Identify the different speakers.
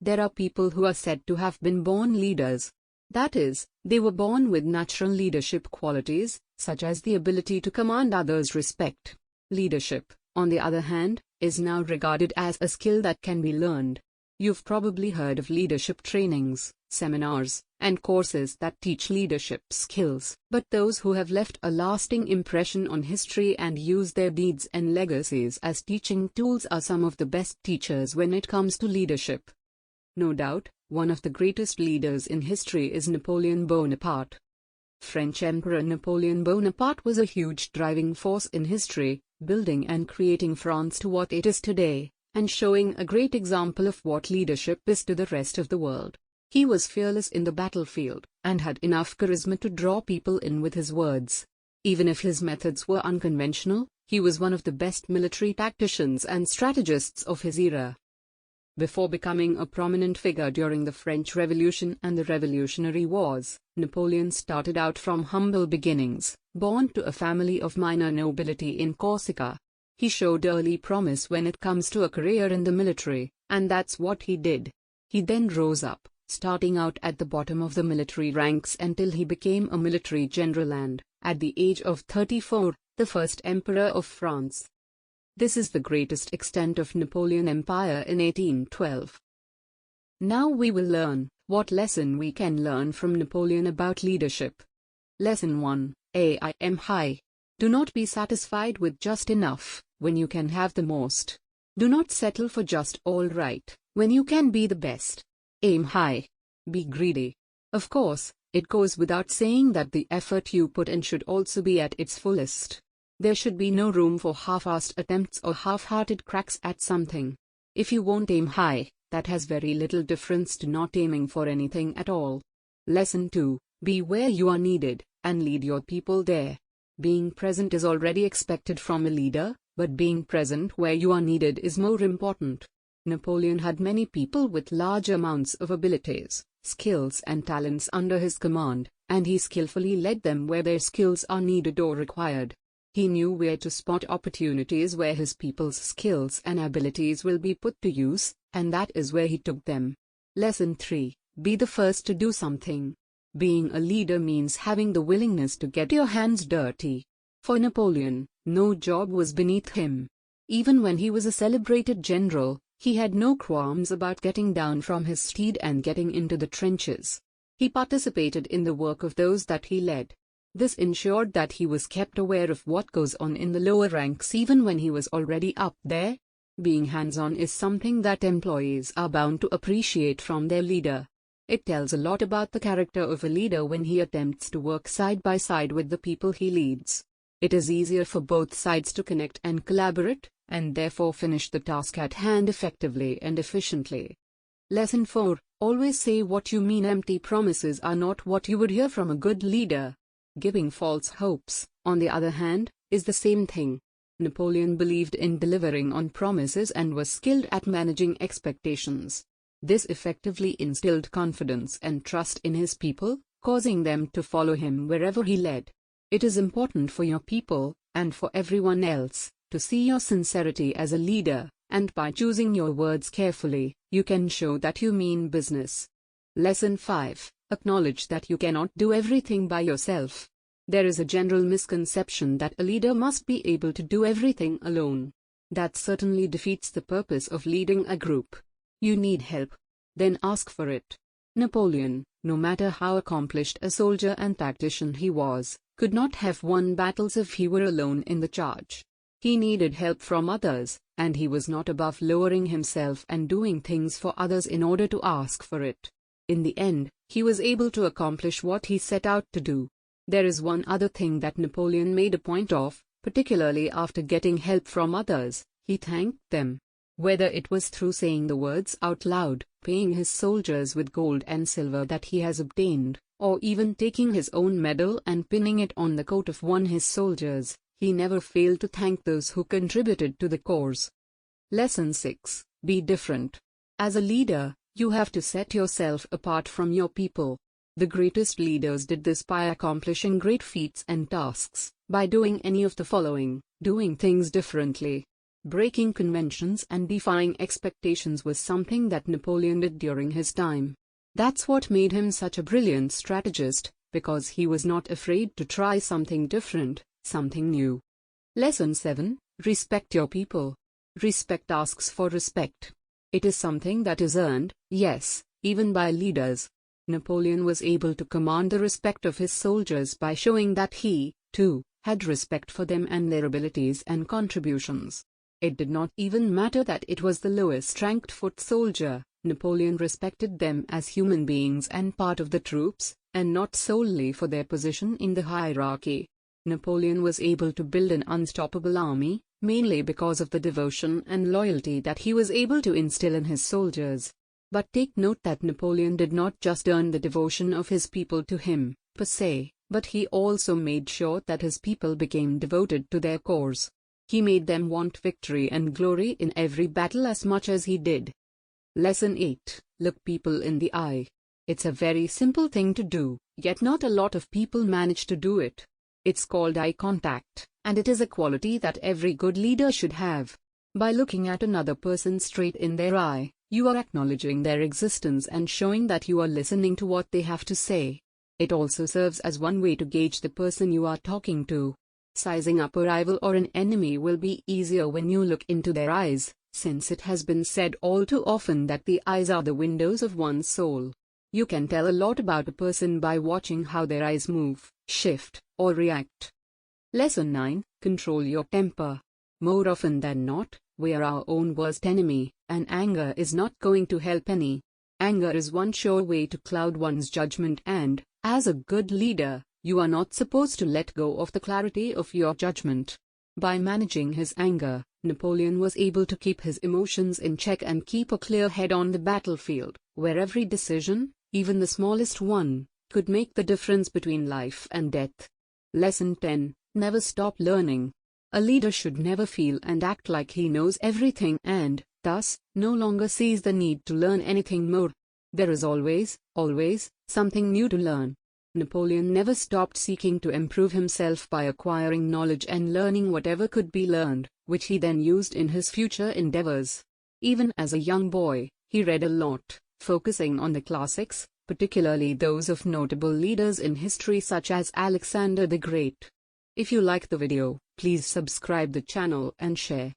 Speaker 1: There are people who are said to have been born leaders. That is, they were born with natural leadership qualities, such as the ability to command others' respect. Leadership, on the other hand, is now regarded as a skill that can be learned. You've probably heard of leadership trainings, seminars, and courses that teach leadership skills. But those who have left a lasting impression on history and use their deeds and legacies as teaching tools are some of the best teachers when it comes to leadership. No doubt, one of the greatest leaders in history is Napoleon Bonaparte. French Emperor Napoleon Bonaparte was a huge driving force in history, building and creating France to what it is today, and showing a great example of what leadership is to the rest of the world. He was fearless in the battlefield, and had enough charisma to draw people in with his words. Even if his methods were unconventional, he was one of the best military tacticians and strategists of his era. Before becoming a prominent figure during the French Revolution and the Revolutionary Wars, Napoleon started out from humble beginnings, born to a family of minor nobility in Corsica. He showed early promise when it comes to a career in the military, and that's what he did. He then rose up, starting out at the bottom of the military ranks until he became a military general and, at the age of 34, the first emperor of France. This is the greatest extent of Napoleon Empire in 1812. Now we will learn what lesson we can learn from Napoleon about leadership. Lesson 1. Aim high. Do not be satisfied with just enough, when you can have the most. Do not settle for just all right, when you can be the best. Aim high. Be greedy. Of course, it goes without saying that the effort you put in should also be at its fullest. There should be no room for half-assed attempts or half-hearted cracks at something. If you won't aim high, that has very little difference to not aiming for anything at all. Lesson 2. Be where you are needed, and lead your people there. Being present is already expected from a leader, but being present where you are needed is more important. Napoleon had many people with large amounts of abilities, skills and talents under his command, and he skillfully led them where their skills are needed or required. He knew where to spot opportunities where his people's skills and abilities will be put to use, and that is where he took them. Lesson 3. Be the first to do something. Being a leader means having the willingness to get your hands dirty. For Napoleon, no job was beneath him. Even when he was a celebrated general, he had no qualms about getting down from his steed and getting into the trenches. He participated in the work of those that he led. This ensured that he was kept aware of what goes on in the lower ranks even when he was already up there. Being hands-on is something that employees are bound to appreciate from their leader. It tells a lot about the character of a leader when he attempts to work side by side with the people he leads. It is easier for both sides to connect and collaborate, and therefore finish the task at hand effectively and efficiently. Lesson 4. Always say what you mean. Empty promises are not what you would hear from a good leader. Giving false hopes, on the other hand, is the same thing. Napoleon believed in delivering on promises and was skilled at managing expectations. This effectively instilled confidence and trust in his people, causing them to follow him wherever he led. It is important for your people, and for everyone else, to see your sincerity as a leader, and by choosing your words carefully, you can show that you mean business. Lesson 5. Acknowledge that you cannot do everything by yourself. There is a general misconception that a leader must be able to do everything alone. That certainly defeats the purpose of leading a group. You need help. Then ask for it. Napoleon, no matter how accomplished a soldier and tactician he was, could not have won battles if he were alone in the charge. He needed help from others, and he was not above lowering himself and doing things for others in order to ask for it. In the end, he was able to accomplish what he set out to do. There is one other thing that Napoleon made a point of, particularly after getting help from others: he thanked them. Whether it was through saying the words out loud, paying his soldiers with gold and silver that he has obtained, or even taking his own medal and pinning it on the coat of one of his soldiers, he never failed to thank those who contributed to the cause. Lesson 6. Be different. As a leader, you have to set yourself apart from your people. The greatest leaders did this by accomplishing great feats and tasks, by doing any of the following: doing things differently, Breaking conventions and defying expectations was something that Napoleon did during his time. That's what made him such a brilliant strategist, because he was not afraid to try something different, something new. Lesson 7. Respect your people. Respect asks for respect. It is something that is earned, yes, even by leaders. Napoleon was able to command the respect of his soldiers by showing that he, too, had respect for them and their abilities and contributions. It did not even matter that it was the lowest-ranked foot soldier. Napoleon respected them as human beings and part of the troops, and not solely for their position in the hierarchy. Napoleon was able to build an unstoppable army, mainly because of the devotion and loyalty that he was able to instill in his soldiers. But take note that Napoleon did not just earn the devotion of his people to him, per se, but he also made sure that his people became devoted to their cause. He made them want victory and glory in every battle as much as he did. Lesson 8. Look people in the eye. It's a very simple thing to do, yet not a lot of people manage to do it. It's called eye contact, and it is a quality that every good leader should have. By looking at another person straight in their eye, you are acknowledging their existence and showing that you are listening to what they have to say. It also serves as one way to gauge the person you are talking to. Sizing up a rival or an enemy will be easier when you look into their eyes, since it has been said all too often that the eyes are the windows of one's soul. You can tell a lot about a person by watching how their eyes move, shift, or react. Lesson 9. Control your temper. More often than not, we are our own worst enemy, and anger is not going to help any. Anger is one sure way to cloud one's judgment, and, as a good leader, you are not supposed to let go of the clarity of your judgment. By managing his anger, Napoleon was able to keep his emotions in check and keep a clear head on the battlefield, where every decision, even the smallest one, could make the difference between life and death. Lesson 10. Never stop learning. A leader should never feel and act like he knows everything and, thus, no longer sees the need to learn anything more. There is always something new to learn. Napoleon never stopped seeking to improve himself by acquiring knowledge and learning whatever could be learned, which he then used in his future endeavors. Even as a young boy, he read a lot, focusing on the classics, particularly those of notable leaders in history such as Alexander the Great. If you like the video, please subscribe the channel and share.